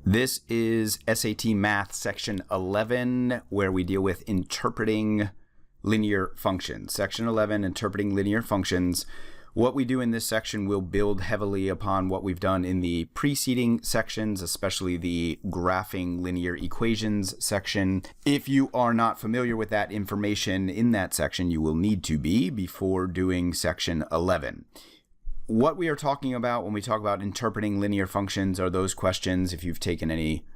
This is SAT Math Section 11, where we deal with interpreting linear functions. Section 11, interpreting linear functions. What we do in this section will build heavily upon what we've done in the preceding sections, especially the graphing linear equations section. If you are not familiar with that information in that section, you will need to be before doing Section 11. What we are talking about when we talk about interpreting linear functions are those questions. If you've taken any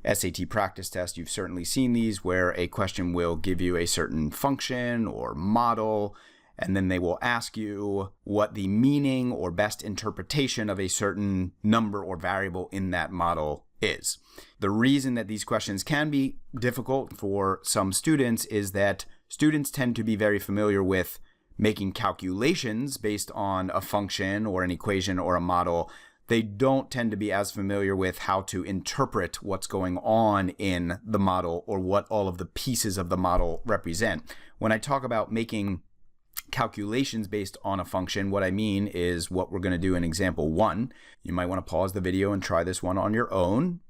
SAT practice test, you've certainly seen these, where a question will give you a certain function or model, and then they will ask you what the meaning or best interpretation of a certain number or variable in that model is. The reason that these questions can be difficult for some students is that students tend to be very familiar with making calculations based on a function or an equation or a model. They don't tend to be as familiar with how to interpret what's going on in the model or what all of the pieces of the model represent. When I talk about making calculations based on a function, what I mean is what we're going to do in example 1. You might want to pause the video and try this one on your own.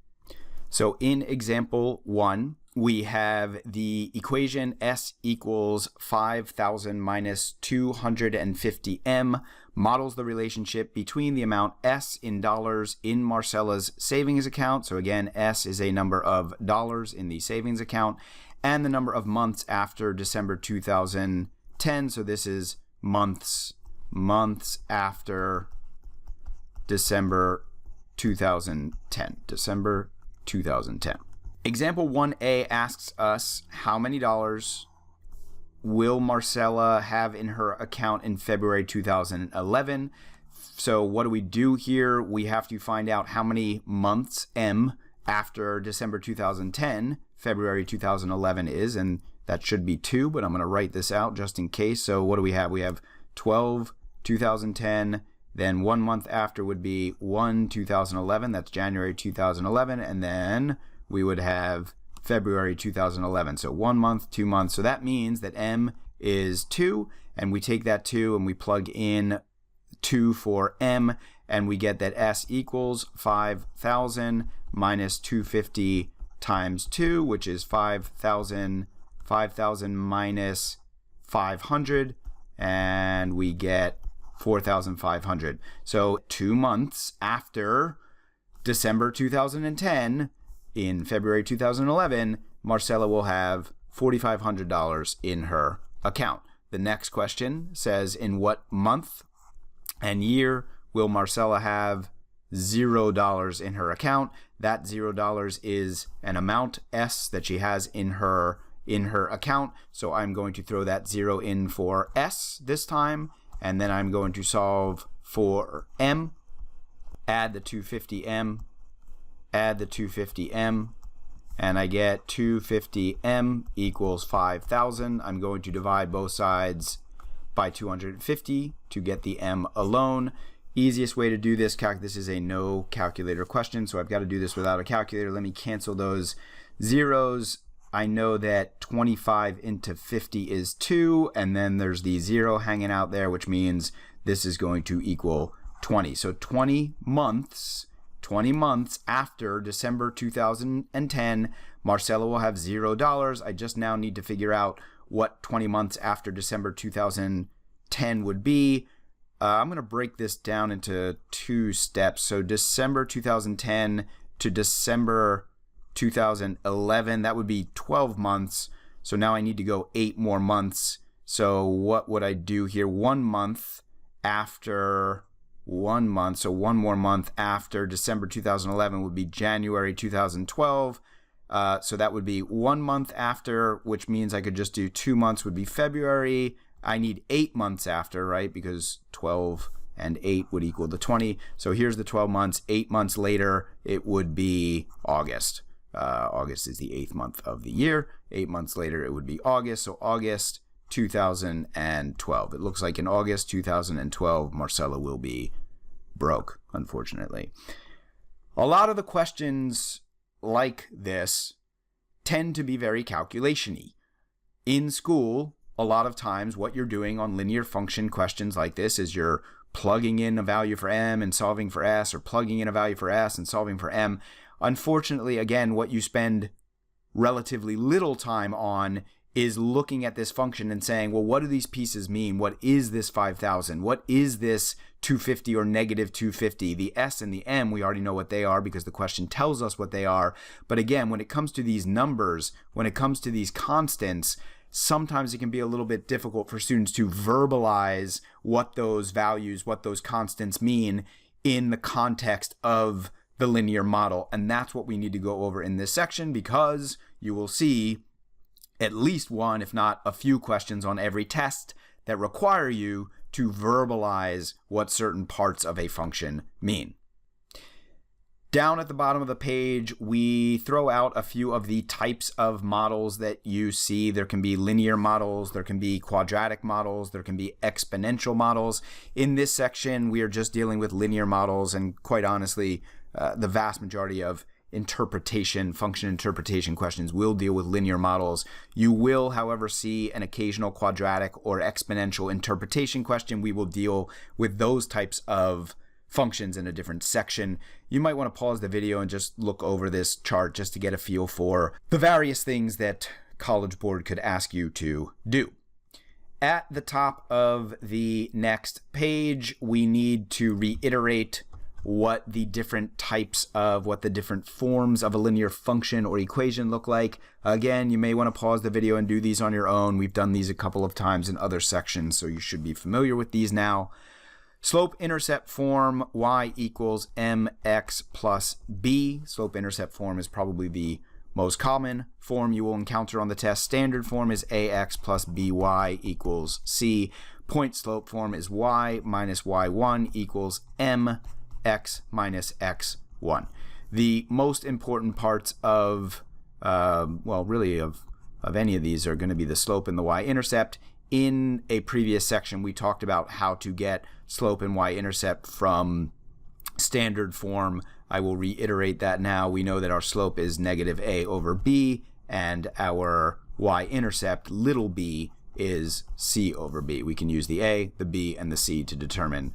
So in example 1, we have the equation S equals 5,000 minus 250M, models the relationship between the amount S in dollars in Marcella's savings account. So again, S is a number of dollars in the savings account, and the number of months after December 2010. So this is months after December 2010. December 2010. Example 1a asks us how many dollars will Marcella have in her account in February 2011. So what do we do here? We have to find out how many months M after December 2010 February 2011 is, and that should be 2, but I'm going to write this out just in case. So what do we have? We have 12 2010, then 1 month after would be 1 2011, that's January 2011, and then we would have February 2011. So 1 month, 2 months. So that means that M is 2, and we take that 2 and we plug in 2 for M, and we get that S equals 5,000 minus 250 times 2, which is 5,000 minus 500, and we get 4,500. So 2 months after December 2010, in February 2011, Marcella will have $4,500 in her account. The next question says, in what month and year will Marcella have $0 in her account? That $0 is an amount S that she has in her account. So I'm going to throw that 0 in for S this time, and then I'm going to solve for M, add the 250M, add the 250M, and I get 250M equals 5,000. I'm going to divide both sides by 250 to get the M alone. Easiest way to do this, this is a no calculator question, so I've got to do this without a calculator. Let me cancel those zeros. I know that 25 into 50 is 2, and then there's the 0 hanging out there, which means this is going to equal 20. So 20 months after December 2010, Marcella will have $0. I just now need to figure out what 20 months after December 2010 would be. I'm going to break this down into 2 steps. So December 2010 to December 2011, that would be 12 months. So now I need to go 8 more months. So what would I do here? 1 month after 1 month, so 1 more month after December 2011 would be January 2012. So that would be 1 month after, which means I could just do 2 months would be February. I need 8 months after, right? Because 12 and 8 would equal the 20. So here's the 12 months. 8 months later, it would be August. August is the 8th month of the year. 8 months later, it would be August. So August 2012. It looks like in August 2012, Marcella will be broke, unfortunately. A lot of the questions like this tend to be very calculation-y. In school, a lot of times what you're doing on linear function questions like this is you're plugging in a value for M and solving for S, or plugging in a value for S and solving for M. Unfortunately, again, what you spend relatively little time on is looking at this function and saying, well, what do these pieces mean? What is this 5,000? What is this 250 or negative 250? The S and the M, we already know what they are because the question tells us what they are. But again, when it comes to these numbers, when it comes to these constants, sometimes it can be a little bit difficult for students to verbalize what those values, what those constants mean in the context of the linear model. And that's what we need to go over in this section, because you will see at least one, if not a few questions on every test that require you to verbalize what certain parts of a function mean. Down at the bottom of the page, we throw out a few of the types of models that you see. There can be linear models, there can be quadratic models, there can be exponential models. In this section, we are just dealing with linear models, and quite honestly, the vast majority of function interpretation questions will deal with linear models. You will, however, see an occasional quadratic or exponential interpretation question. We will deal with those types of functions in a different section. You might want to pause the video and just look over this chart just to get a feel for the various things that College Board could ask you to do. At the top of the next page, we need to reiterate what the different forms of a linear function or equation look like. Again, you may want to pause the video and do these on your own. We've done these a couple of times in other sections, so you should be familiar with these now. Slope-intercept form, y equals mx plus b. Slope-intercept form is probably the most common form you will encounter on the test. Standard form is ax plus by equals c. Point slope form is y minus y1 equals mx minus x1. The most important parts of, really of any of these are going to be the slope and the y-intercept. In a previous section, we talked about how to get slope and y-intercept from standard form. I will reiterate that now. We know that our slope is negative a over b, and our y-intercept, little b, is c over b. We can use the a, the b, and the c to determine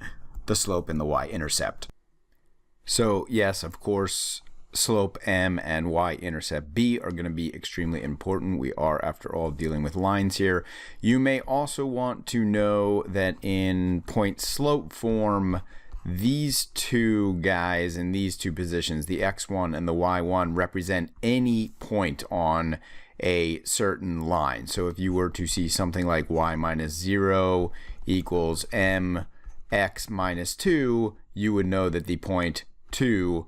the slope and the y-intercept. So yes, of course, slope m and y-intercept b are going to be extremely important. We are, after all, dealing with lines here. You may also want to know that in point slope form, these two guys in these two positions, the x1 and the y1, represent any point on a certain line. So if you were to see something like y minus 0 equals mx minus 2, you would know that the point 2,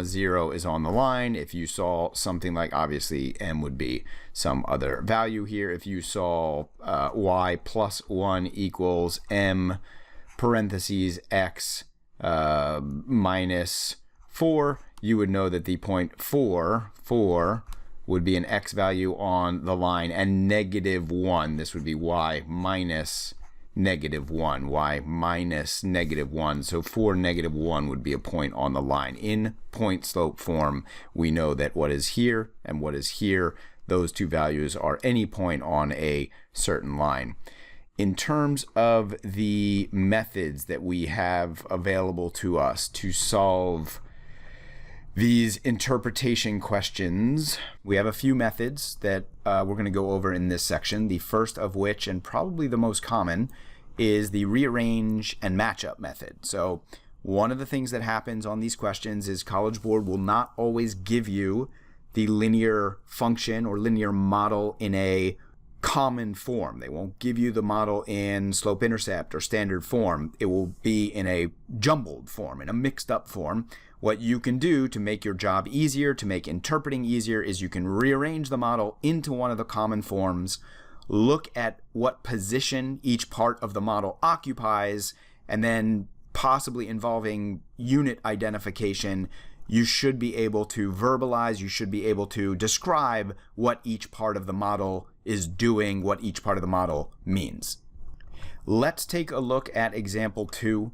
0 is on the line. If you saw something like, obviously m would be some other value here. If you saw y plus 1 equals m parentheses x minus 4, you would know that the point 4 would be an x value on the line, and negative 1, this would be y minus negative 1, y minus negative 1. So 4, negative 1 would be a point on the line. In point slope form, we know that what is here and what is here, those two values are any point on a certain line. In terms of the methods that we have available to us to solve these interpretation questions, we have a few methods that we're going to go over in this section. The first of which, and probably the most common, is the rearrange and matchup method. So one of the things that happens on these questions is College Board will not always give you the linear function or linear model in a common form. They won't give you the model in slope-intercept or standard form. It will be in a jumbled form, in a mixed up form. What you can do to make your job easier, to make interpreting easier, is you can rearrange the model into one of the common forms, look at what position each part of the model occupies, and then possibly involving unit identification, you should be able to verbalize, you should be able to describe what each part of the model is doing, what each part of the model means. Let's take a look at example 2.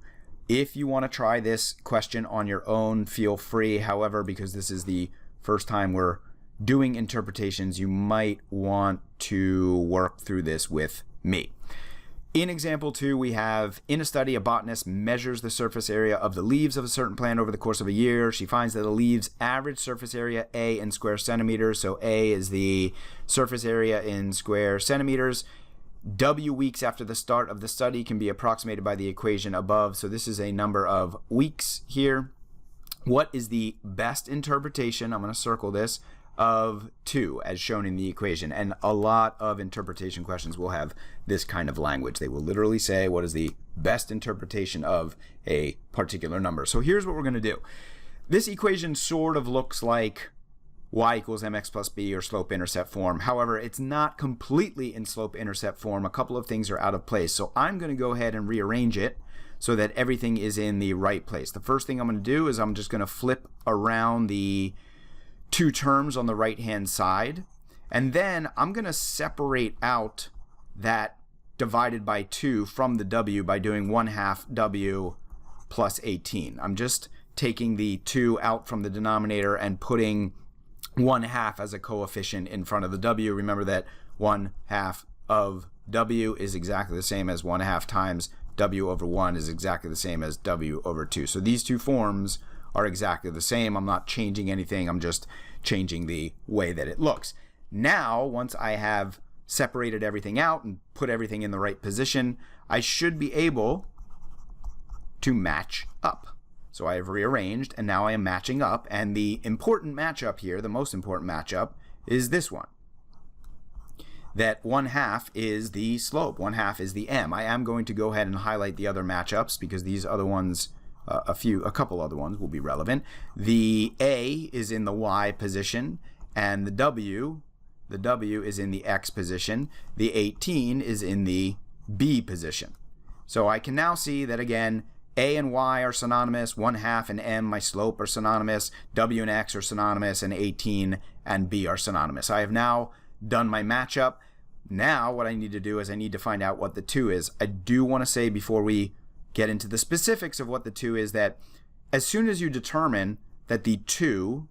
If you want to try this question on your own, feel free. However, because this is the first time we're doing interpretations, you might want to work through this with me. In example 2, we have, in a study, a botanist measures the surface area of the leaves of a certain plant over the course of a year. She finds that the leaves' average surface area, A, in square centimeters, so A is the surface area in square centimeters. W weeks after the start of the study can be approximated by the equation above, so this is a number of weeks here. What is the best interpretation, I'm going to circle this, of 2 as shown in the equation? And a lot of interpretation questions will have this kind of language. They will literally say what is the best interpretation of a particular number. So here's what we're going to do. This equation sort of looks like y equals mx plus b or slope-intercept form. However, it's not completely in slope-intercept form. A couple of things are out of place. So I'm going to go ahead and rearrange it so that everything is in the right place. The first thing I'm going to do is I'm just going to flip around the 2 terms on the right hand side, and then I'm going to separate out that divided by 2 from the w by doing 1/2 w plus 18. I'm just taking the 2 out from the denominator and putting 1/2 as a coefficient in front of the w. Remember that 1/2 of w is exactly the same as 1/2 times w over 1 is exactly the same as w over 2. So these 2 forms are exactly the same. I'm not changing anything. I'm just changing the way that it looks. Now, once I have separated everything out and put everything in the right position, I should be able to match up. So I have rearranged, and now I am matching up. And the important matchup here, the most important matchup, is this one. That 1/2 is the slope. 1/2 is the m. I am going to go ahead and highlight the other matchups because these other ones, a couple other ones will be relevant. The A is in the Y position, and the W is in the X position. The 18 is in the B position. So I can now see that, again, A and Y are synonymous, 1/2 and M, my slope, are synonymous, W and X are synonymous, and 18 and B are synonymous. I have now done my matchup. Now what I need to do is I need to find out what the 2 is. I do want to say before we get into the specifics of what the 2 is that as soon as you determine that the 2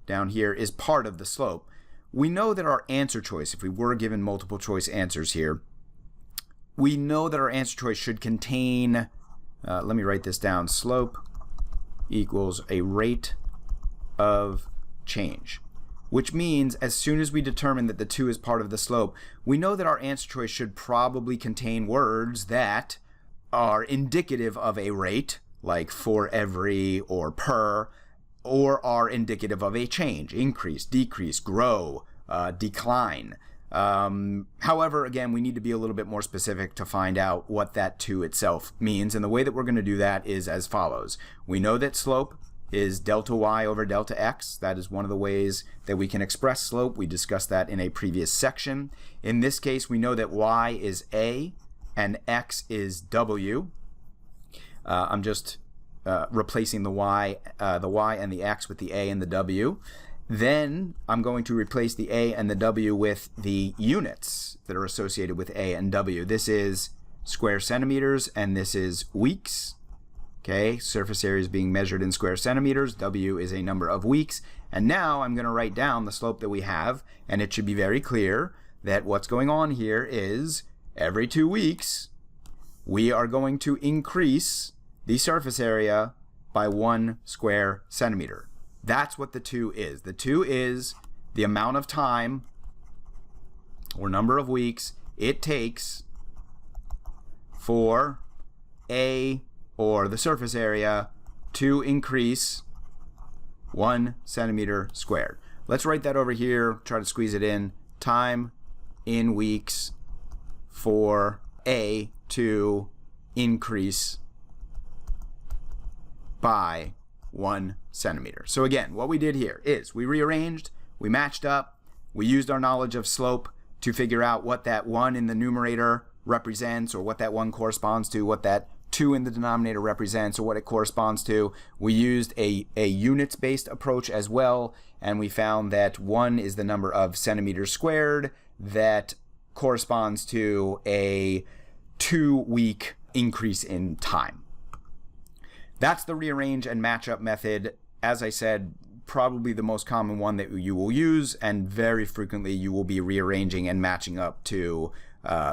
down here is part of the slope, we know that our answer choice, if we were given multiple choice answers here, we know that our answer choice should contain, let me write this down, slope equals a rate of change. Which means as soon as we determine that the 2 is part of the slope, we know that our answer choice should probably contain words that are indicative of a rate, like for every or per, or are indicative of a change, increase, decrease, grow, decline. However, again, we need to be a little bit more specific to find out what that 2 itself means, and the way that we're going to do that is as follows. We know that slope is delta y over delta x. That is one of the ways that we can express slope. We discussed that in a previous section. In this case, we know that y is a and x is w. I'm just replacing the y and the x with the a and the w. Then I'm going to replace the a and the w with the units that are associated with a and w. This is square centimeters and this is weeks. Okay, surface area is being measured in square centimeters. W is a number of weeks. And now I'm going to write down the slope that we have, and it should be very clear that what's going on here is every 2 weeks we are going to increase the surface area by 1 square centimeter. That's what the 2 is. The 2 is the amount of time or number of weeks it takes for a or the surface area to increase 1 centimeter squared. Let's write that over here, try to squeeze it in. Time in weeks for A to increase by 1 centimeter. So again, what we did here is we rearranged, we matched up, we used our knowledge of slope to figure out what that 1 in the numerator represents, or what that 1 corresponds to, what that 2 in the denominator represents, or what it corresponds to. We used a units-based approach as well, and we found that 1 is the number of centimeters squared that corresponds to a 2-week increase in time. That's the rearrange and matchup method. As I said, probably the most common one that you will use, and very frequently you will be rearranging and matching up to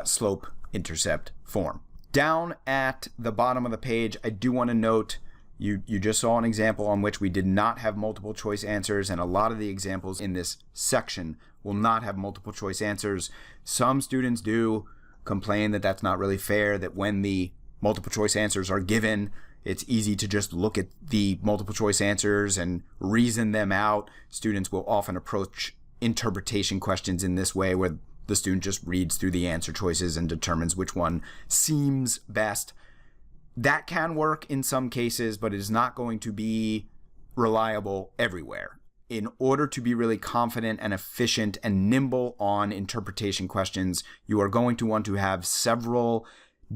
slope y-intercept form. Down at the bottom of the page, I do want to note you just saw an example on which we did not have multiple choice answers, and a lot of the examples in this section will not have multiple choice answers. Some students do complain that that's not really fair, that when the multiple choice answers are given, it's easy to just look at the multiple choice answers and reason them out. Students will often approach interpretation questions in this way, where the student just reads through the answer choices and determines which one seems best. That can work in some cases, but it is not going to be reliable everywhere. In order to be really confident and efficient and nimble on interpretation questions, you are going to want to have several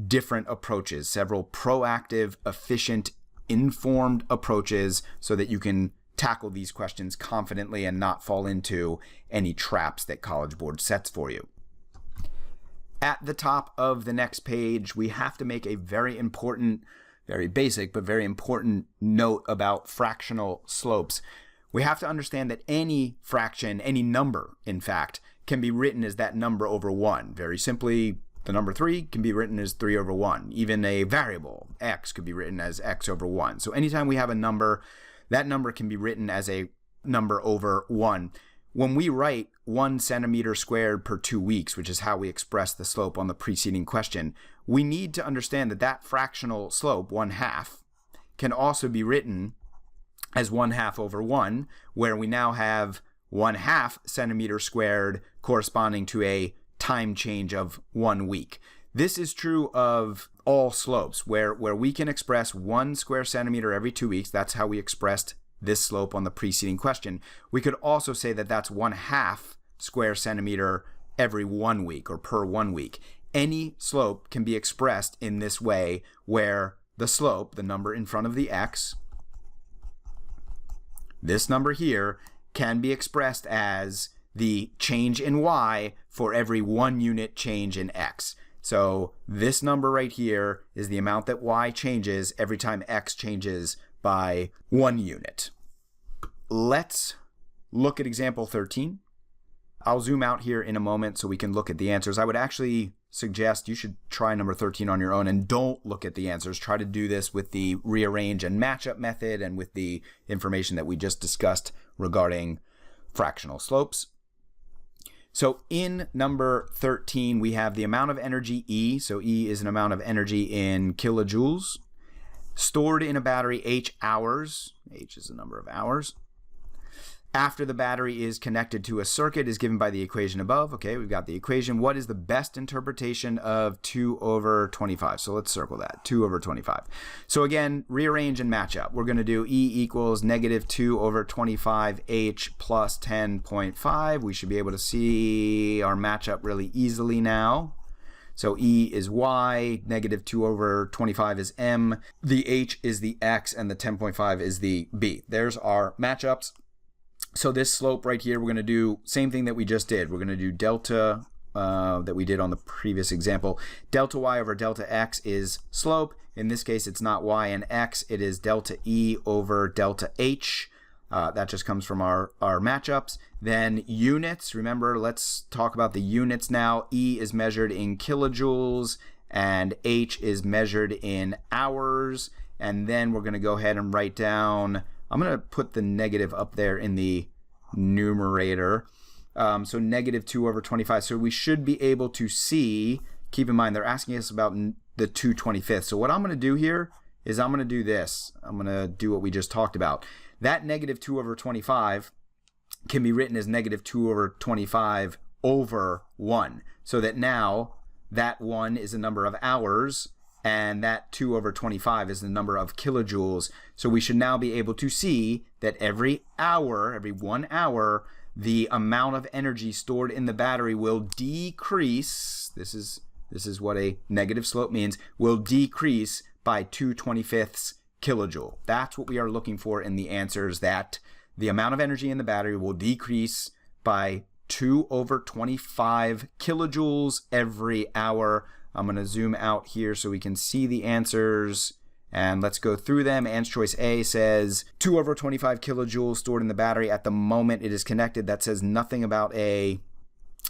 different approaches, several proactive, efficient, informed approaches, so that you can tackle these questions confidently and not fall into any traps that College Board sets for you. At the top of the next page, we have to make a very important, very basic, but very important note about fractional slopes. We have to understand that any fraction, any number, in fact, can be written as that number over 1. Very simply, the number 3 can be written as 3 over 1. Even a variable, x, could be written as x over 1. So anytime we have a number, that number can be written as a number over 1. When we write 1 centimeter squared per 2 weeks, which is how we express the slope on the preceding question, we need to understand that that fractional slope, 1/2, can also be written as 1/2 over 1, where we now have 1/2 centimeter squared corresponding to a time change of 1 week. This is true of all slopes, where we can express 1 square centimeter every 2 weeks. That's how we expressed this slope on the preceding question. We could also say that that's 1/2 square centimeter every 1 week, or per 1 week. Any slope can be expressed in this way, where the slope, the number in front of the x, this number here, can be expressed as the change in y for every 1 unit change in x. So this number right here is the amount that y changes every time x changes by 1 unit. Let's look at example 13. I'll zoom out here in a moment so we can look at the answers. I would actually suggest you should try number 13 on your own and don't look at the answers. Try to do this with the rearrange and matchup method and with the information that we just discussed regarding fractional slopes. So in number 13, we have the amount of energy E. So E is an amount of energy in kilojoules, stored in a battery H hours. H is the number of hours. After the battery is connected to a circuit is given by the equation above. Okay, we've got the equation. What is the best interpretation of 2 over 25? So let's circle that, 2 over 25. So again, rearrange and match up. We're going to do E equals negative 2 over 25 H plus 10.5. We should be able to see our matchup really easily now. So E is Y, negative 2 over 25 is M, the H is the X, and the 10.5 is the B. There's our matchups. So this slope right here, we're going to do same thing that we just did. We're going to do delta that we did on the previous example. Delta Y over delta X is slope. In this case, it's not Y and X. It is delta E over delta H. That just comes from our matchups. Then units. Remember, let's talk about the units now. E is measured in kilojoules and H is measured in hours. And then we're going to go ahead and write down, I'm going to put the negative up there in the numerator. So negative 2 over 25. So we should be able to see, keep in mind, they're asking us about the 2/25. So what I'm going to do here is I'm going to do this. I'm going to do what we just talked about. That negative 2 over 25 can be written as negative 2 over 25 over 1. So that now that 1 is a number of hours, and that 2 over 25 is the number of kilojoules. So we should now be able to see that every hour, every 1 hour, the amount of energy stored in the battery will decrease. This is what a negative slope means, will decrease by 2/25 kilojoule. That's what we are looking for in the answers, that the amount of energy in the battery will decrease by 2 over 25 kilojoules every hour. I'm going to zoom out here so we can see the answers, and let's go through them. Answer choice A says 2 over 25 kilojoules stored in the battery at the moment it is connected. That says nothing about a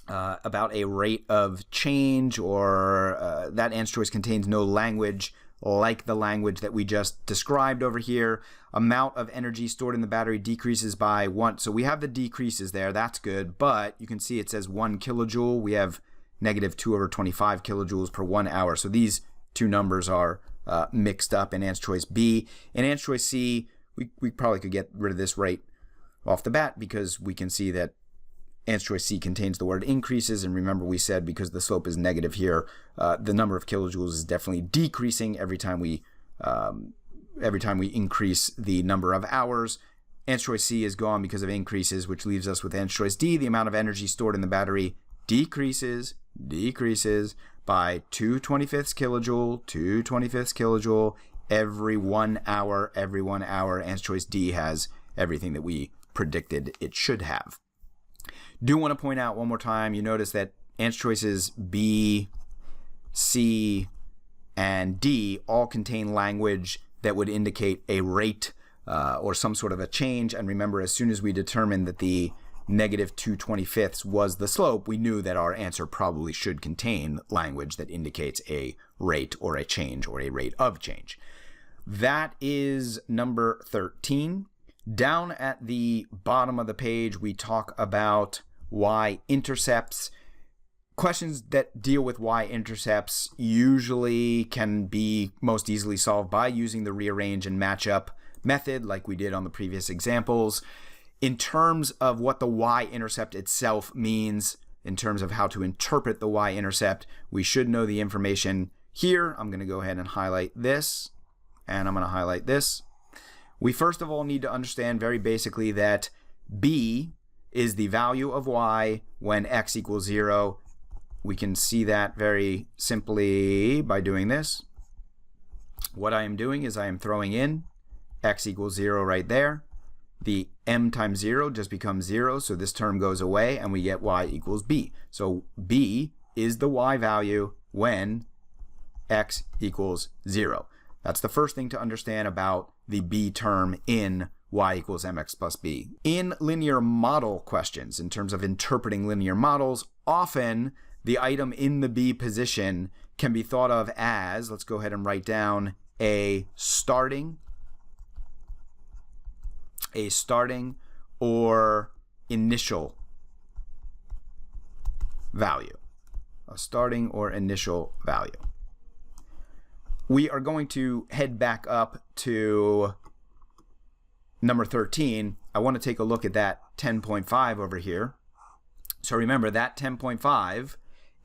about a rate of change, or that answer choice contains no language like the language that we just described over here. Amount of energy stored in the battery decreases by 1. So we have the decreases there. That's good. But you can see it says 1 kilojoule. We have negative 2/25 kilojoules per 1 hour. So these two numbers are mixed up in answer choice B. In answer choice C, we probably could get rid of this right off the bat, because we can see that answer choice C contains the word increases, and remember we said because the slope is negative here, the number of kilojoules is definitely decreasing every time we increase the number of hours. Answer choice C is gone because of increases, which leaves us with answer choice D. The amount of energy stored in the battery decreases by 2/25 kilojoule every 1 hour. Answer choice D has everything that we predicted it should have. Do want to point out one more time, you notice that answer choices B, C, and D all contain language that would indicate a rate or some sort of a change. And remember, as soon as we determined that the negative 2/25 was the slope, we knew that our answer probably should contain language that indicates a rate or a change or a rate of change. That is number 13. Down at the bottom of the page, we talk about y-intercepts. Questions that deal with y-intercepts usually can be most easily solved by using the rearrange and matchup method like we did on the previous examples. In terms of what the y-intercept itself means, in terms of how to interpret the y-intercept, we should know the information here. I'm going to go ahead and highlight this, and I'm going to highlight this. We first of all need to understand very basically that B is the value of y when x equals 0. We can see that very simply by doing this. What I am doing is I am throwing in x equals 0 right there. The m times 0 just becomes 0, so this term goes away, and we get y equals b. So b is the y value when x equals 0. That's the first thing to understand about the b term in y equals mx plus b. In linear model questions, in terms of interpreting linear models, often the item in the b position can be thought of as, let's go ahead and write down a starting or initial value. A starting or initial value. We are going to head back up to number 13. I want to take a look at that 10.5 over here. So remember, that 10.5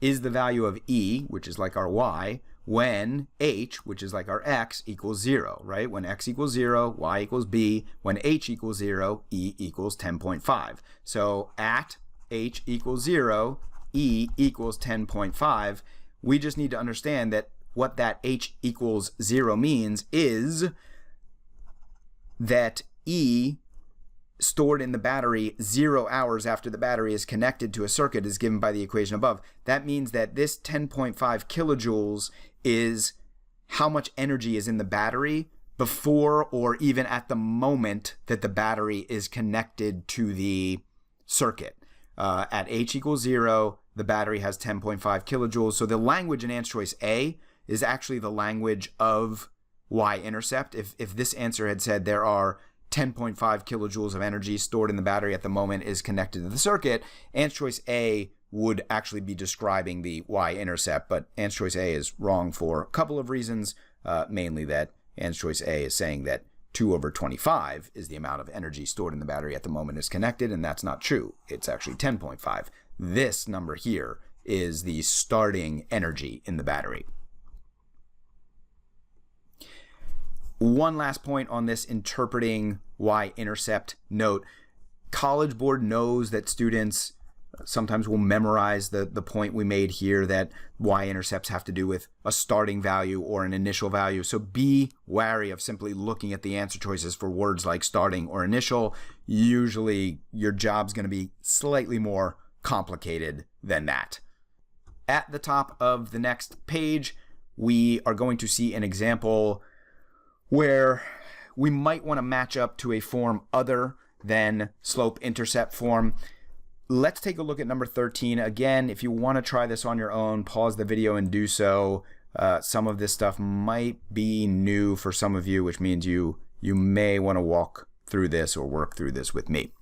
is the value of e, which is like our y, when h, which is like our x, equals 0, right? When x equals 0, y equals b. When h equals 0, e equals 10.5. So at h equals 0, e equals 10.5. We just need to understand that what that h equals 0 means is that e stored in the battery 0 hours after the battery is connected to a circuit is given by the equation above. That means that this 10.5 kilojoules is how much energy is in the battery before or even at the moment that the battery is connected to the circuit. At h equals 0, the battery has 10.5 kilojoules. So the language in answer choice A is actually the language of y-intercept. If this answer had said there are 10.5 kilojoules of energy stored in the battery at the moment is connected to the circuit, answer choice A would actually be describing the y-intercept, but answer choice A is wrong for a couple of reasons, mainly that answer choice A is saying that 2/25 is the amount of energy stored in the battery at the moment is connected, and that's not true. It's actually 10.5. This number here is the starting energy in the battery. One last point on this interpreting y-intercept note. College Board knows that students sometimes will memorize the point we made here, that y-intercepts have to do with a starting value or an initial value. So be wary of simply looking at the answer choices for words like starting or initial. Usually your job's going to be slightly more complicated than that. At the top of the next page, we are going to see an example where we might want to match up to a form other than slope-intercept form. let's take a look at number 13. Again, if you want to try this on your own, pause the video and do so. Some of this stuff might be new for some of you, which means you may want to walk through this or work through this with me.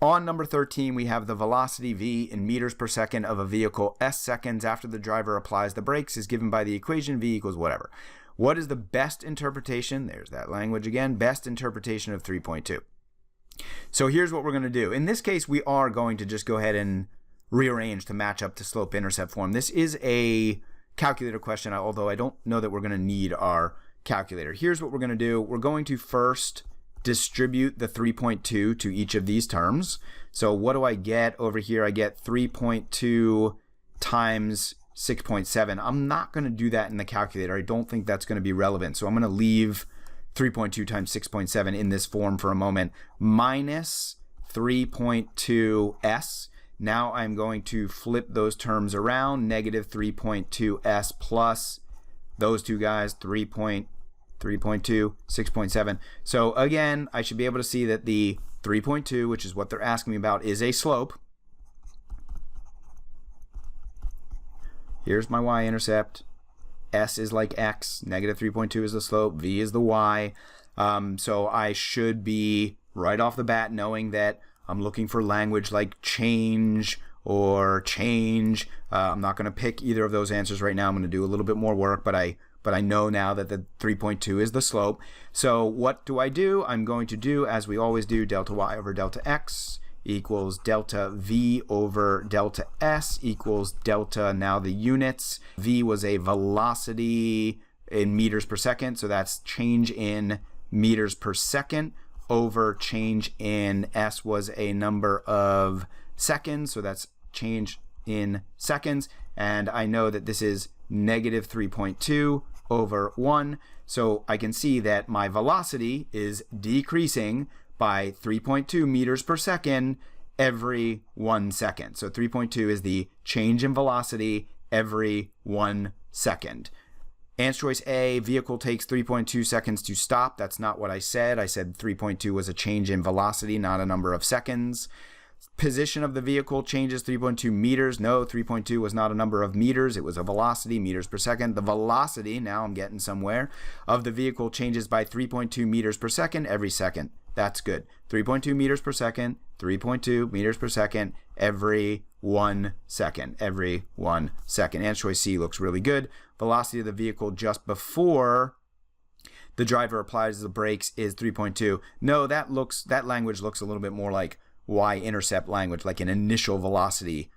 On number 13, we have the velocity v in meters per second of a vehicle s seconds after the driver applies the brakes is given by the equation v equals whatever. What is the best interpretation? There's that language again. Best interpretation of 3.2. So here's what we're going to do. In this case, we are going to just go ahead and rearrange to match up to slope-intercept form. This is a calculator question, although I don't know that we're going to need our calculator. Here's what we're going to do. We're going to first distribute the 3.2 to each of these terms. So what do I get over here? I get 3.2 times 6.7. I'm not going to do that in the calculator. I don't think that's going to be relevant. So I'm going to leave 3.2 times 6.7 in this form for a moment, minus 3.2s. Now I'm going to flip those terms around, negative 3.2s plus those two guys, 3.2, 6.7. So again, I should be able to see that the 3.2, which is what they're asking me about, is a slope. Here's my y-intercept. S is like x, negative 3.2 is the slope, v is the y. So I should be right off the bat knowing that I'm looking for language like change or change. I'm not going to pick either of those answers right now. I'm going to do a little bit more work, but I know now that the 3.2 is the slope. So what do? I'm going to do, as we always do, delta y over delta x equals delta v over delta s equals delta, now the units. V was a velocity in meters per second, so that's change in meters per second, over change in s was a number of seconds, so that's change in seconds. And I know that this is negative 3.2 over 1, so I can see that my velocity is decreasing by 3.2 meters per second every 1 second. So 3.2 is the change in velocity every 1 second. Answer choice A, vehicle takes 3.2 seconds to stop. That's not what I said. I said 3.2 was a change in velocity, not a number of seconds. Position of the vehicle changes 3.2 meters. No, 3.2 was not a number of meters. It was a velocity, meters per second. The velocity, now I'm getting somewhere, of the vehicle changes by 3.2 meters per second every second. That's good. 3.2 meters per second, 3.2 meters per second every 1 second. Every 1 second. Answer choice C looks really good. Velocity of the vehicle just before the driver applies the brakes is 3.2. No, that language looks a little bit more like y-intercept language, like an initial velocity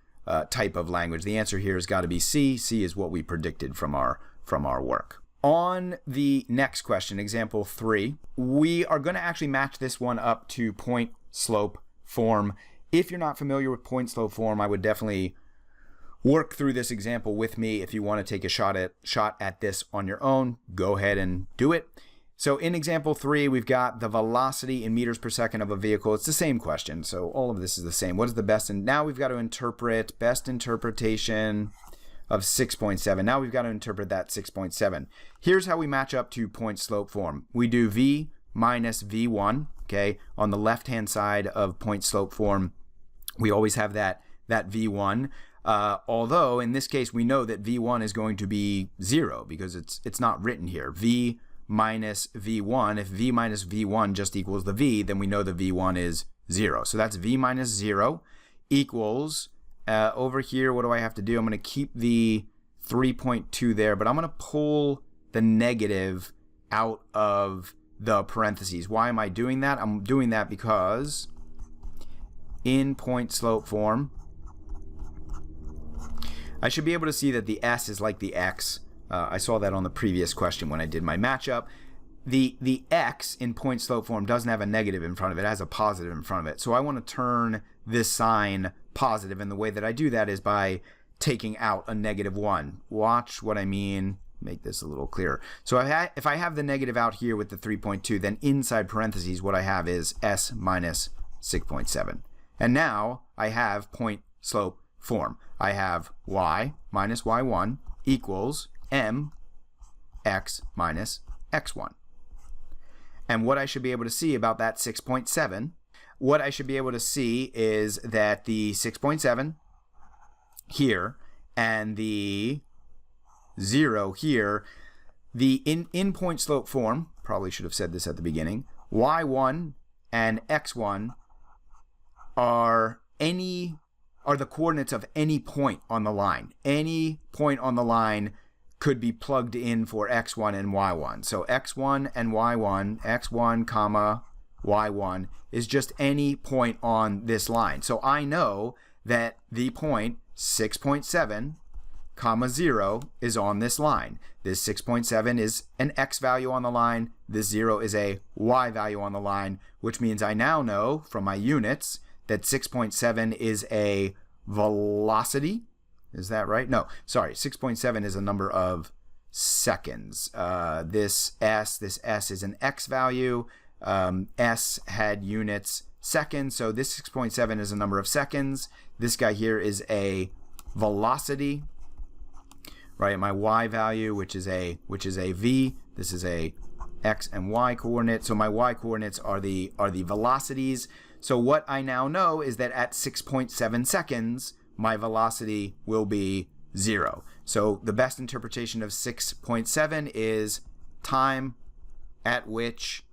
type of language. The answer here has got to be C. C is what we predicted from our work. On the next question, example 3, we are going to actually match this one up to point slope form. If you're not familiar with point slope form, I would definitely work through this example with me. If you want to take a shot at this on your own, go ahead and do it. So in example 3, we've got the velocity in meters per second of a vehicle. It's the same question, so all of this is the same. What is the best? And now we've got to interpret best interpretation of 6.7. Now we've got to interpret that 6.7. Here's how we match up to point slope form. We do v minus v1, okay? On the left-hand side of point slope form, we always have that v1. Although in this case, we know that v1 is going to be 0 because it's not written here. V minus v1, if v minus v1 just equals the v, then we know the v1 is 0. So that's v minus 0 equals, over here, what do I have to do? I'm going to keep the 3.2 there, but I'm going to pull the negative out of the parentheses. Why am I doing that? I'm doing that because in point slope form, I should be able to see that the s is like the x. I saw that on the previous question when I did my matchup. The x in point slope form doesn't have a negative in front of it. It has a positive in front of it. So I want to turn this sign positive, and the way that I do that is by taking out a negative 1. Watch what I mean. Make this a little clearer. So if I have the negative out here with the 3.2, then inside parentheses what I have is s minus 6.7. And now I have point slope form. I have y minus y1 equals m x minus x1. And what I should be able to see about that 6.7, what I should be able to see is that the 6.7 here and the 0 here, the in point slope form, probably should have said this at the beginning, y1 and x1 are the coordinates of any point on the line. Any point on the line could be plugged in for x1 and y1. So x1 and y1, x1 comma y1 is just any point on this line. So I know that the point 6.7 comma 0 is on this line. This 6.7 is an x value on the line. This 0 is a y value on the line, which means I now know from my units that 6.7 is a velocity. Is that right? No, sorry. 6.7 is a number of seconds. This S is an x value. S had units seconds, so this 6.7 is a number of seconds. This guy here is a velocity, right? My y value, which is a v. This is a x and y coordinate. So my y coordinates are the velocities. So what I now know is that at 6.7 seconds, my velocity will be 0. So the best interpretation of 6.7 is time at which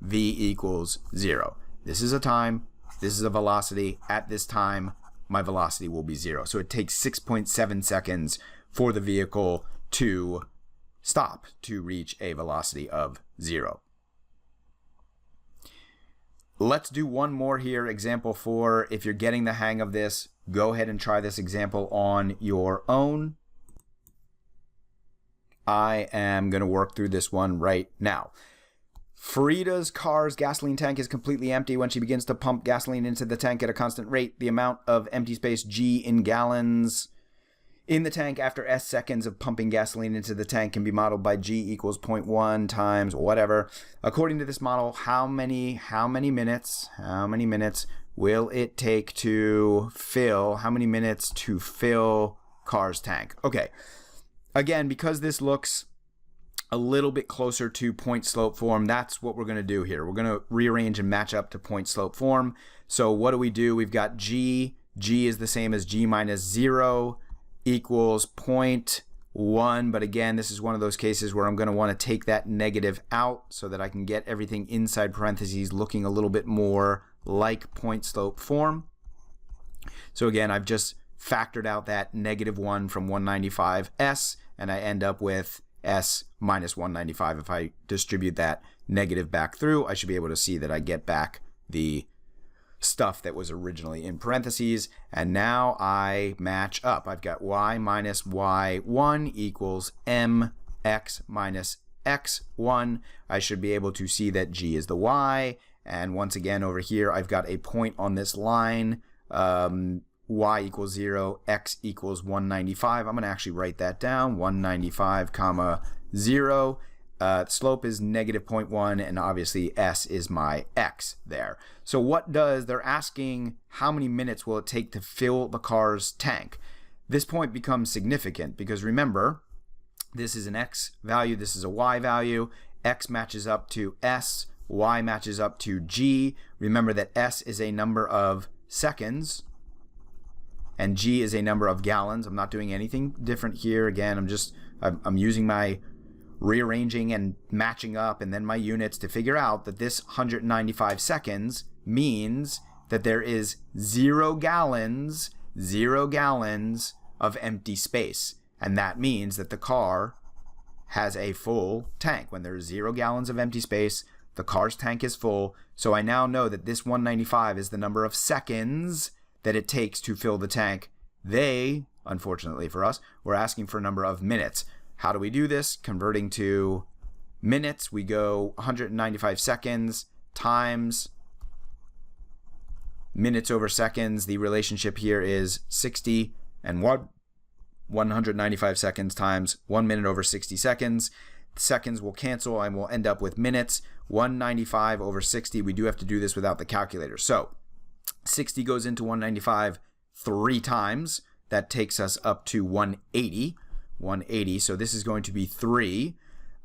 v equals 0. This is a time, this is a velocity. At this time, my velocity will be 0. So it takes 6.7 seconds for the vehicle to stop, to reach a velocity of 0. Let's do one more here, example 4. If you're getting the hang of this, go ahead and try this example on your own. I am going to work through this one right now. Frida's car's gasoline tank is completely empty. When she begins to pump gasoline into the tank at a constant rate, the amount of empty space G in gallons in the tank after S seconds of pumping gasoline into the tank can be modeled by G equals 0.1 times whatever. According to this model, how many minutes will it take to fill, car's tank? Okay, again, because this looks a little bit closer to point slope form, that's what we're going to do here. We're going to rearrange and match up to point slope form. So what do? We've got G is the same as G minus 0 equals 0.1, but again, this is one of those cases where I'm going to want to take that negative out so that I can get everything inside parentheses looking a little bit more like point slope form. So again, I've just factored out that -1 from 195S, and I end up with S minus 195. If I distribute that negative back through, I should be able to see that I get back the stuff that was originally in parentheses, and now I match up. I've got y minus y1 equals mx minus x1. I should be able to see that G is the y, and once again over here I've got a point on this line, y equals 0, x equals 195. I'm going to actually write that down, 195 comma 0. Slope is -0.1, and obviously S is my X there. So they're asking how many minutes will it take to fill the car's tank. This point becomes significant because remember, this is an X value, this is a Y value. X matches up to S, Y matches up to G. Remember that S is a number of seconds and G is a number of gallons. I'm not doing anything different here. Again, I'm using my rearranging and matching up and then my units to figure out that this 195 seconds means that there is 0 gallons of empty space, and that means that the car has a full tank. When there's 0 gallons of empty space, the car's tank is full. So I now know that this 195 is the number of seconds that it takes to fill the tank. They, unfortunately for us, were asking for a number of minutes. How do we do this? Converting to minutes, we go 195 seconds times minutes over seconds. The relationship here is 60 and 195 seconds times 1 minute over 60 seconds. Seconds will cancel and we'll end up with minutes. 195 over 60. We do have to do this without the calculator. So 60 goes into 195 3 times. That takes us up to 180. So this is going to be 3.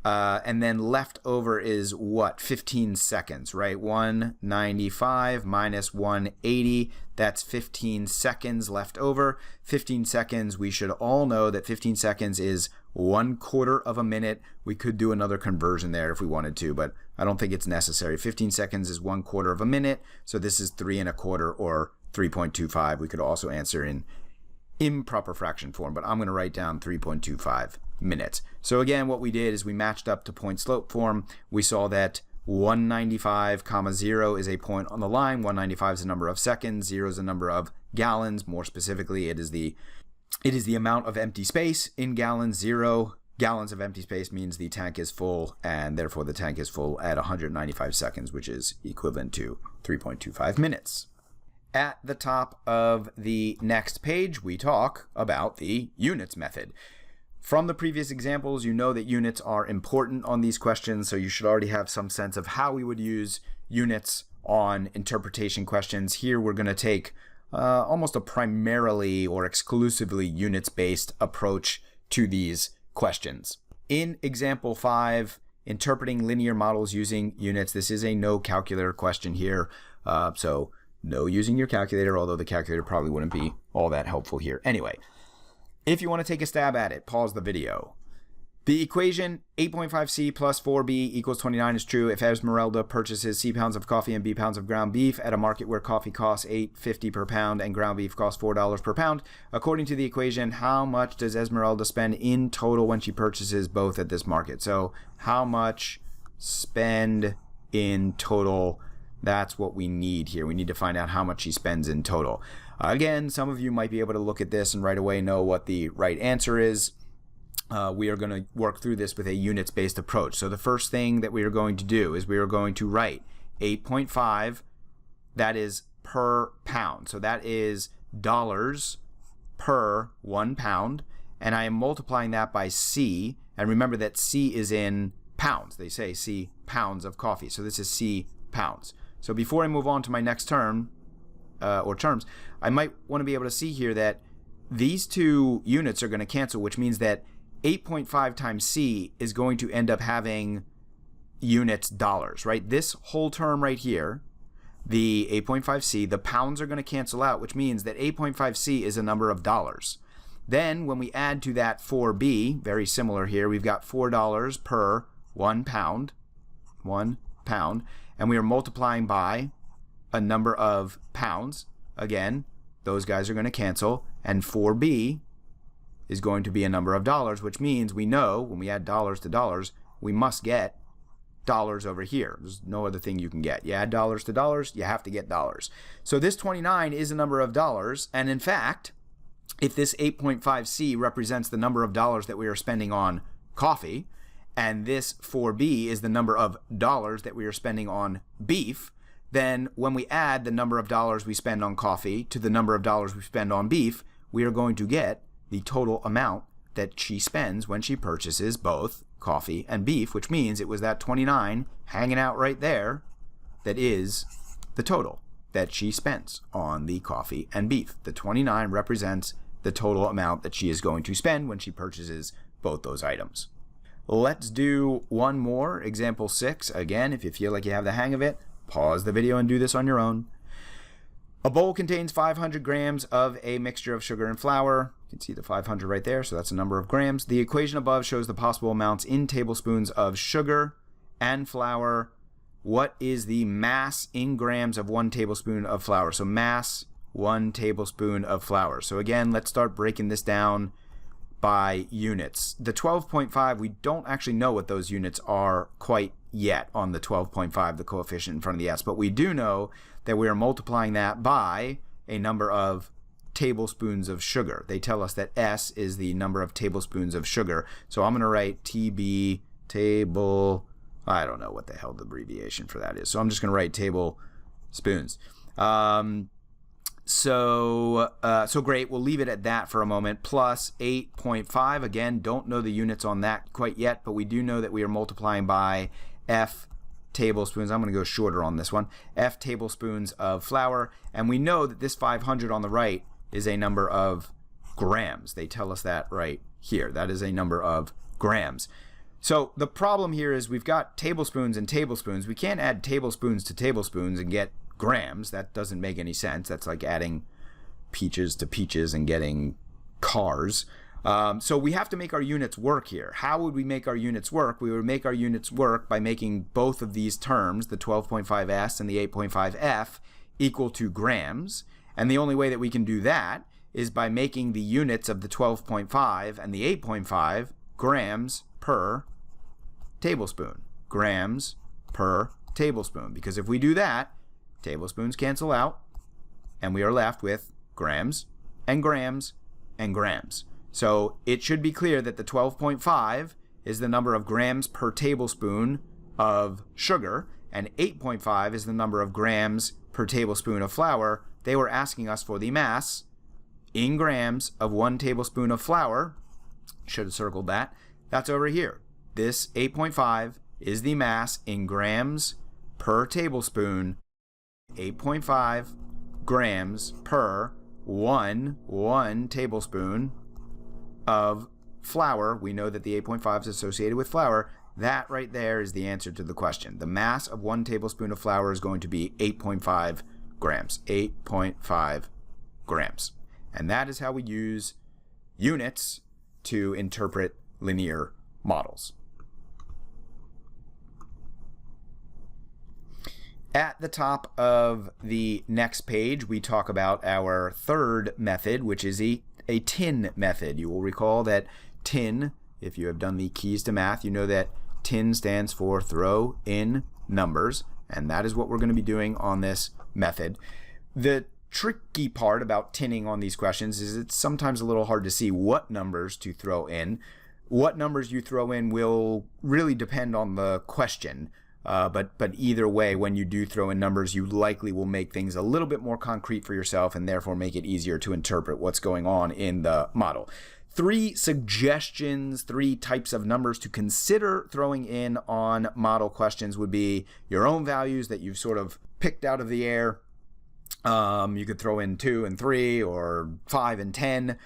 And then left over is what? 15 seconds, right? 195 minus 180, that's 15 seconds left over. 15 seconds, we should all know that 15 seconds is 1/4 of a minute. We could do another conversion there if we wanted to, but I don't think it's necessary. 15 seconds is 1/4 of a minute, so this is 3 1/4 or 3.25. We could also answer in improper fraction form, but I'm going to write down 3.25 minutes. So again, what we did is we matched up to point slope form. We saw that 195, 0 is a point on the line. 195 is the number of seconds. 0 is the number of gallons. More specifically, it is the amount of empty space in gallons. 0 gallons of empty space means the tank is full, and therefore the tank is full at 195 seconds, which is equivalent to 3.25 minutes. At the top of the next page, we talk about the units method. From the previous examples, you know that units are important on these questions, so you should already have some sense of how we would use units on interpretation questions. Here we're going to take almost a primarily or exclusively units-based approach to these questions. In example 5, interpreting linear models using units, this is a no calculator question here, so no using your calculator, although the calculator probably wouldn't be all that helpful here. Anyway, if you want to take a stab at it, pause the video. The equation 8.5C plus 4B equals 29 is true if Esmeralda purchases C pounds of coffee and B pounds of ground beef at a market where coffee costs $8.50 per pound and ground beef costs $4 per pound. According to the equation, how much does Esmeralda spend in total when she purchases both at this market? So how much spend in total? That's what we need here. We need to find out how much she spends in total. Again, some of you might be able to look at this and right away know what the right answer is. We are going to work through this with a units-based approach. So the first thing that we are going to do is we are going to write 8.5, that is per pound. So that is dollars per 1 pound. And I am multiplying that by C. And remember that C is in pounds. They say C pounds of coffee. So this is C pounds. So before I move on to my next term, or terms, I might want to be able to see here that these two units are going to cancel, which means that 8.5 times C is going to end up having units dollars, right? This whole term right here, the 8.5C, the pounds are going to cancel out, which means that 8.5C is a number of dollars. Then when we add to that 4B, very similar here, we've got $4 per 1 pound, and we are multiplying by a number of pounds. Again, those guys are going to cancel, and 4B is going to be a number of dollars, which means we know when we add dollars to dollars, we must get dollars over here. There's no other thing you can get. You add dollars to dollars, you have to get dollars. So this 29 is a number of dollars, and in fact, if this 8.5C represents the number of dollars that we are spending on coffee, and this 4B is the number of dollars that we are spending on beef, then when we add the number of dollars we spend on coffee to the number of dollars we spend on beef, we are going to get the total amount that she spends when she purchases both coffee and beef, which means it was that 29 hanging out right there that is the total that she spends on the coffee and beef. The 29 represents the total amount that she is going to spend when she purchases both those items. Let's do one more, example 6. Again, if you feel like you have the hang of it, pause the video and do this on your own. A bowl contains 500 grams of a mixture of sugar and flour. You can see the 500 right there, so that's a number of grams. The equation above shows the possible amounts in tablespoons of sugar and flour. What is the mass in grams of 1 tablespoon of flour? So mass, 1 tablespoon of flour. So again, let's start breaking this down by units. The 12.5, we don't actually know what those units are quite yet on the 12.5, the coefficient in front of the S, but we do know that we are multiplying that by a number of tablespoons of sugar. They tell us that S is the number of tablespoons of sugar. So I'm going to write TB table, I don't know what the hell the abbreviation for that is. So I'm just going to write tablespoons. So great, we'll leave it at that for a moment, plus 8.5. Again, don't know the units on that quite yet, but we do know that we are multiplying by F tablespoons. I'm going to go shorter on this one. F tablespoons of flour, and we know that this 500 on the right is a number of grams. They tell us that right here. That is a number of grams. So the problem here is we've got tablespoons and tablespoons. We can't add tablespoons to tablespoons and get grams. That doesn't make any sense. That's like adding peaches to peaches and getting cars. So we have to make our units work here. How would we make our units work? We would make our units work by making both of these terms, the 12.5s and the 8.5f, equal to grams. And the only way that we can do that is by making the units of the 12.5 and the 8.5 grams per tablespoon. Grams per tablespoon. Because if we do that, tablespoons cancel out, and we are left with grams and grams and grams. So it should be clear that the 12.5 is the number of grams per tablespoon of sugar, and 8.5 is the number of grams per tablespoon of flour. They were asking us for the mass in grams of 1 tablespoon of flour. Should have circled that. That's over here. This 8.5 is the mass in grams per tablespoon. 8.5 grams per one tablespoon of flour. We know that the 8.5 is associated with flour. That right there is the answer to the question. The mass of 1 tablespoon of flour is going to be 8.5 grams. 8.5 grams. And that is how we use units to interpret linear models. At the top of the next page, we talk about our third method, which is a tin method. You will recall that tin, if you have done the keys to math, you know that tin stands for throw in numbers, and that is what we're going to be doing on this method. The tricky part about tinning on these questions is it's sometimes a little hard to see what numbers to throw in. What numbers you throw in will really depend on the question. But either way, when you do throw in numbers, you likely will make things a little bit more concrete for yourself and therefore make it easier to interpret what's going on in the model. 3 suggestions, 3 types of numbers to consider throwing in on model questions would be your own values that you've sort of picked out of the air. You could throw in 2 and 3 or 5 and 10.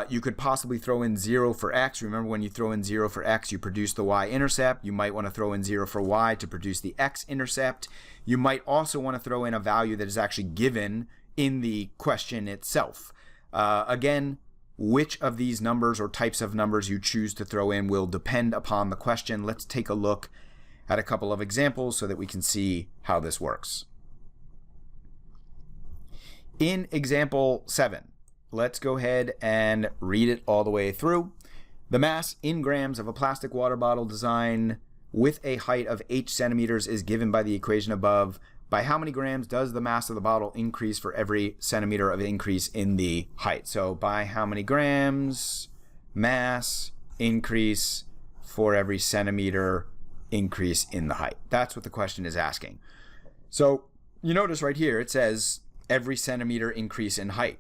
You could possibly throw in 0 for x. Remember, when you throw in 0 for x, you produce the y-intercept. You might want to throw in 0 for y to produce the x-intercept. You might also want to throw in a value that is actually given in the question itself. Again, which of these numbers or types of numbers you choose to throw in will depend upon the question. Let's take a look at a couple of examples so that we can see how this works. In example 7, let's go ahead and read it all the way through. The mass in grams of a plastic water bottle design with a height of h centimeters is given by the equation above. By how many grams does the mass of the bottle increase for every centimeter of increase in the height? So by how many grams mass increase for every centimeter increase in the height? That's what the question is asking. So you notice right here it says every centimeter increase in height.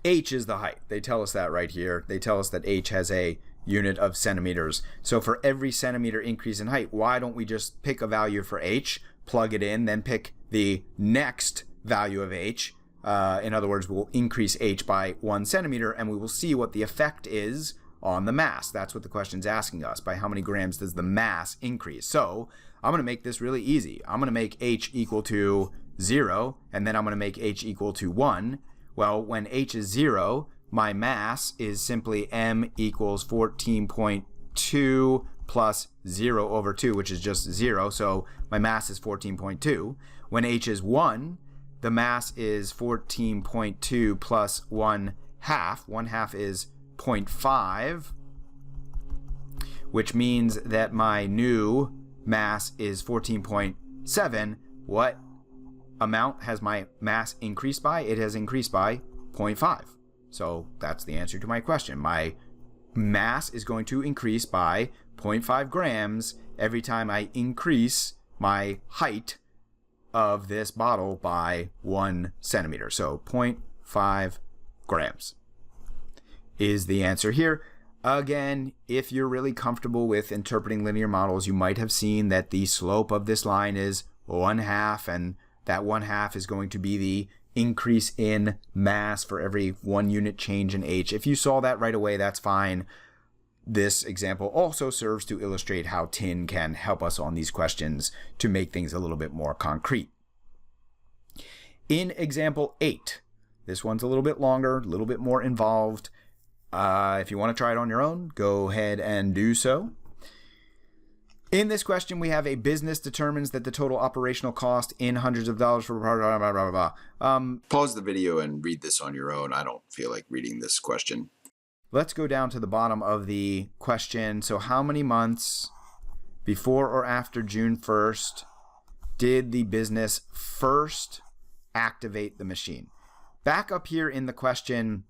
H is the height. They tell us that right here. They tell us that H has a unit of centimeters. So for every centimeter increase in height, why don't we just pick a value for H, plug it in, then pick the next value of H. In other words, we'll increase H by 1 centimeter, and we will see what the effect is on the mass. That's what the question's asking us. By how many grams does the mass increase? So I'm going to make this really easy. I'm going to make H equal to 0, and then I'm going to make H equal to 1. Well, when H is 0, my mass is simply m equals 14.2 plus 0 over 2, which is just 0, so my mass is 14.2. When H is 1, the mass is 14.2 plus 1/2. 1/2 is 0.5, which means that my new mass is 14.7. What amount has my mass increased by? It has increased by 0.5. So that's the answer to my question. My mass is going to increase by 0.5 grams every time I increase my height of this bottle by 1 centimeter. So 0.5 grams is the answer here. Again, if you're really comfortable with interpreting linear models, you might have seen that the slope of this line is 1/2, and that 1/2 is going to be the increase in mass for every 1 unit change in H. If you saw that right away, that's fine. this example also serves to illustrate how tin can help us on these questions to make things a little bit more concrete. In example 8, this one's a little bit longer, a little bit more involved. If you want to try it on your own, go ahead and do so. In this question, we have a business determines that the total operational cost in hundreds of dollars for blah, blah, blah, blah, blah. Pause the video and read this on your own. I don't feel like reading this question. Let's go down to the bottom of the question. So how many months before or after June 1st did the business first activate the machine? Back up here in the question,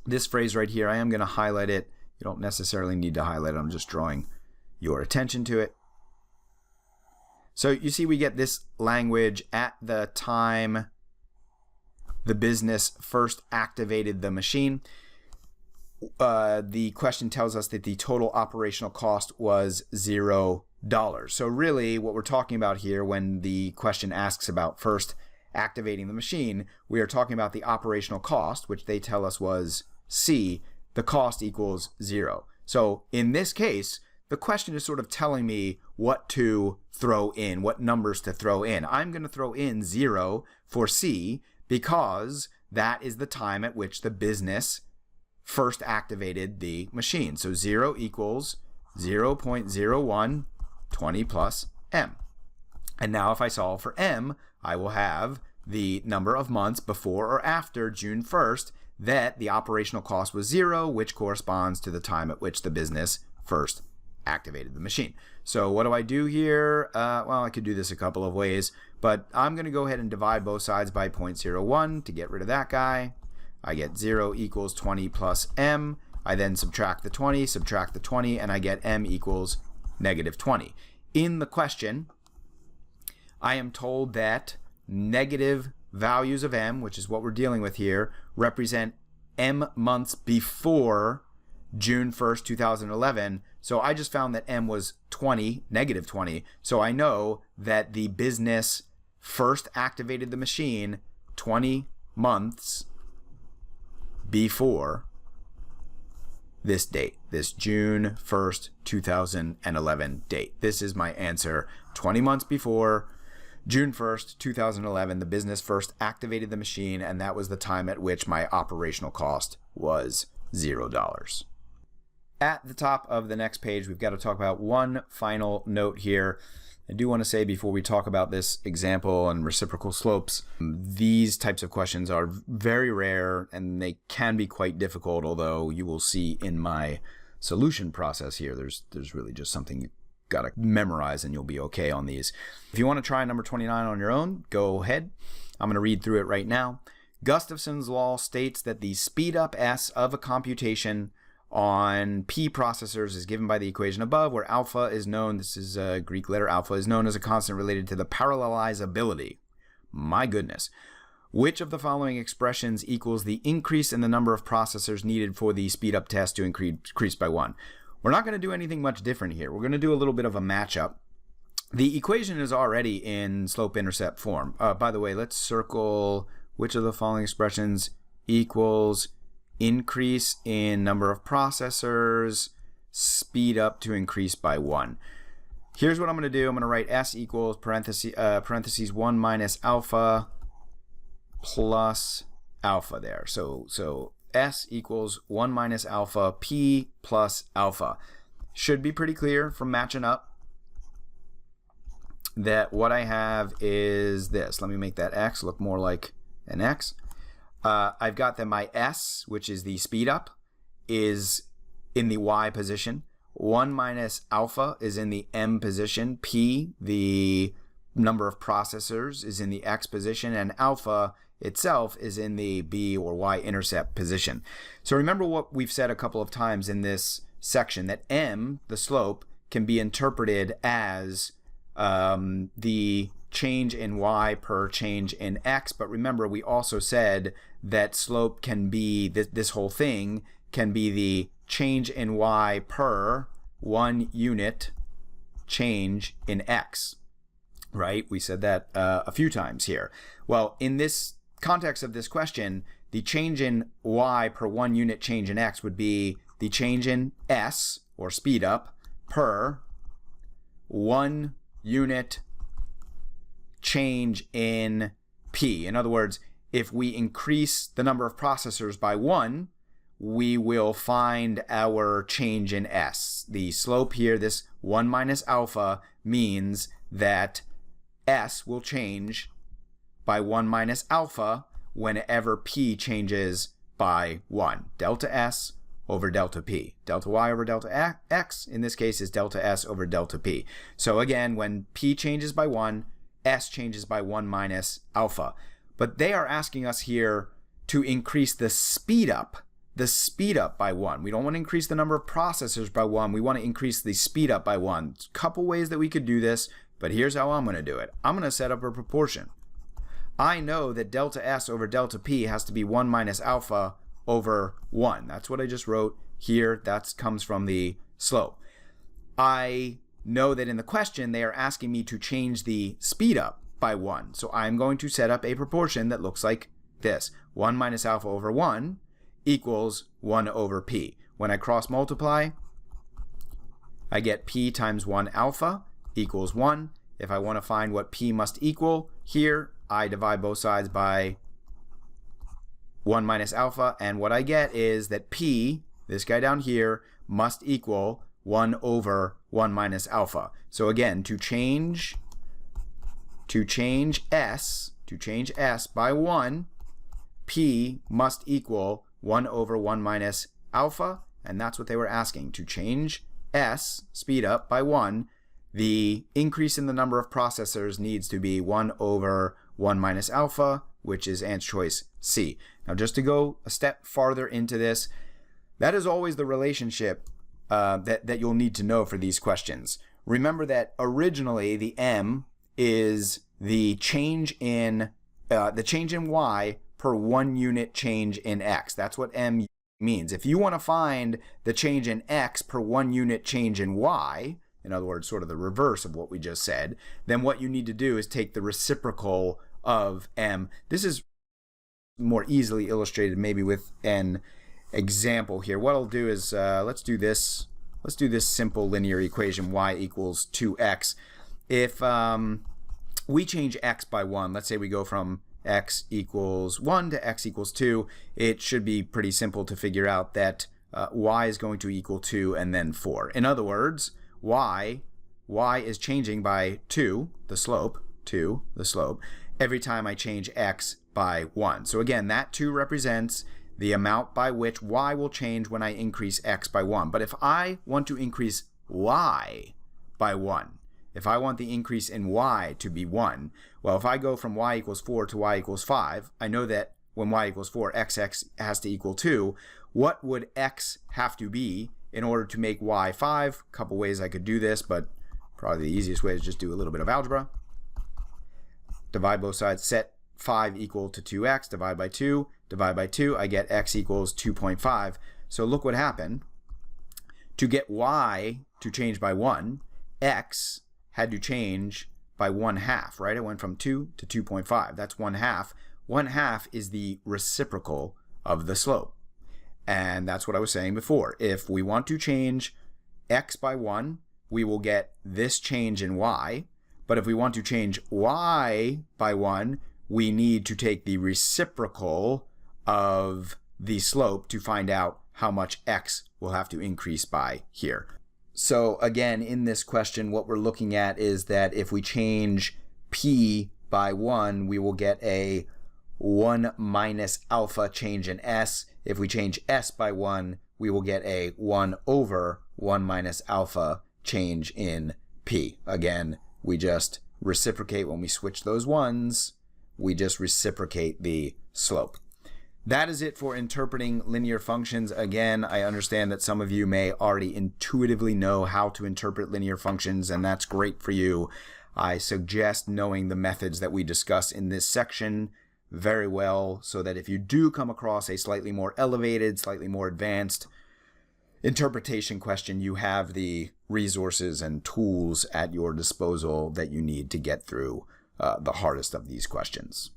this phrase right here, I am going to highlight it. You don't necessarily need to highlight it. I'm just drawing your attention to it. So you see we get this language at the time the business first activated the machine. The question tells us that the total operational cost was $0. So really what we're talking about here when the question asks about first activating the machine, we are talking about the operational cost, which they tell us was C. The cost equals 0. So in this case, the question is sort of telling me what to throw in, what numbers to throw in. I'm going to throw in 0 for C because that is the time at which the business first activated the machine. So 0 equals 0.01 20 plus M. And now if I solve for M, I will have the number of months before or after June 1st that the operational cost was 0, which corresponds to the time at which the business first activated the machine. So what do I do here? Well, I could do this a couple of ways, but I'm going to go ahead and divide both sides by 0.01 to get rid of that guy. I get 0 equals 20 plus M. I then subtract the 20, and I get M equals negative 20. In the question, I am told that negative values of M, which is what we're dealing with here, represent M months before June 1st, 2011. So I just found that M was 20, negative 20. So I know that the business first activated the machine 20 months before this date, this June 1st, 2011 date. This is my answer. 20 months before June 1st, 2011, the business first activated the machine, and that was the time at which my operational cost was $0. At the top of the next page, we've got to talk about one final note here. I do want to say before we talk about this example and reciprocal slopes, these types of questions are very rare and they can be quite difficult, although you will see in my solution process here, there's really just something you got to memorize and you'll be okay on these. If you want to try number 29 on your own, go ahead. I'm going to read through it right now. Gustafson's law states that the speed up S of a computation on P processors is given by the equation above, where alpha is known, this is a Greek letter, alpha is known as a constant related to the parallelizability. My goodness. Which of the following expressions equals the increase in the number of processors needed for the speed up test to increase by 1? We're not going to do anything much different here. We're going to do a little bit of a matchup. The equation is already in slope-intercept form. By the way, let's circle which of the following expressions equals increase in number of processors, speed up to increase by 1. Here's what I'm going to do. I'm going to write S equals parentheses 1 minus alpha plus alpha there. So S equals 1 minus alpha P plus alpha. Should be pretty clear from matching up that what I have is this. Let me make that X look more like an X. I've got that my S, which is the speed up, is in the Y position. 1 minus alpha is in the M position. P, the number of processors, is in the X position. And alpha itself is in the B or y-intercept position. So remember what we've said a couple of times in this section, that M, the slope, can be interpreted as the change in y per change in x. But remember, we also said that slope can be, this whole thing can be the change in y per 1 unit change in x, right? We said that a few times here. Well, in this context of this question, the change in y per 1 unit change in x would be the change in s, or speed up, per 1 unit change in p. In other words, if we increase the number of processors by 1, we will find our change in s. The slope here, this 1 minus alpha, means that s will change by 1 minus alpha whenever p changes by 1. Delta s over delta p. Delta y over delta x, in this case, is delta s over delta p. So again, when p changes by 1, s changes by 1 minus alpha. But they are asking us here to increase the speed up by 1. We don't want to increase the number of processors by 1. We want to increase the speed up by 1. A couple ways that we could do this, but here's how I'm going to do it. I'm going to set up a proportion. I know that delta s over delta p has to be 1 minus alpha over 1. That's what I just wrote here. That comes from the slope. I know that in the question they are asking me to change the speed up by 1. So I'm going to set up a proportion that looks like this. 1 minus alpha over 1 equals 1 over p. When I cross multiply, I get p times 1 alpha equals 1. If I want to find what p must equal, here I divide both sides by 1 minus alpha, and what I get is that p, this guy down here, must equal 1 over 1 minus alpha. So again, to change s by 1, p must equal 1 over 1 minus alpha, and that's what they were asking. To change s, speed up, by 1, the increase in the number of processors needs to be 1 over 1 minus alpha, which is answer choice C. Now, just to go a step farther into this, that is always the relationship that you'll need to know for these questions. Remember that originally the m is the change in y per 1 unit change in x. That's what m means. If you want to find the change in x per 1 unit change in y, in other words, sort of the reverse of what we just said, then what you need to do is take the reciprocal of m. This is more easily illustrated maybe with an example here. What I'll do is let's do this simple linear equation, y equals 2x. If we change x by 1, let's say we go from x equals 1 to x equals 2, it should be pretty simple to figure out that y is going to equal 2 and then 4. In other words, y is changing by 2, the slope, every time I change x by 1. So again, that 2 represents the amount by which y will change when I increase x by 1. But if I want to increase y by 1, if I want the increase in y to be 1, well, if I go from y equals 4 to y equals 5, I know that when y equals 4, xx has to equal 2. What would x have to be in order to make y 5? A couple ways I could do this, but probably the easiest way is just do a little bit of algebra. Divide both sides, set 5 equal to 2x, divide by 2, I get x equals 2.5. So look what happened. To get y to change by 1, x had to change by 1/2, right? It went from 2 to 2.5. That's 1/2. 1/2 is the reciprocal of the slope. And that's what I was saying before. If we want to change x by 1, we will get this change in y. But if we want to change y by 1, we need to take the reciprocal of the slope to find out how much x will have to increase by here. So again, in this question, what we're looking at is that if we change p by 1, we will get a 1 minus alpha change in s. If we change s by 1, we will get a 1 over 1 minus alpha change in p. Again, we just reciprocate when we switch those ones. We just reciprocate the slope. That is it for interpreting linear functions. Again, I understand that some of you may already intuitively know how to interpret linear functions, and that's great for you. I suggest knowing the methods that we discuss in this section very well, so that if you do come across a slightly more elevated, slightly more advanced interpretation question, you have the resources and tools at your disposal that you need to get through the hardest of these questions.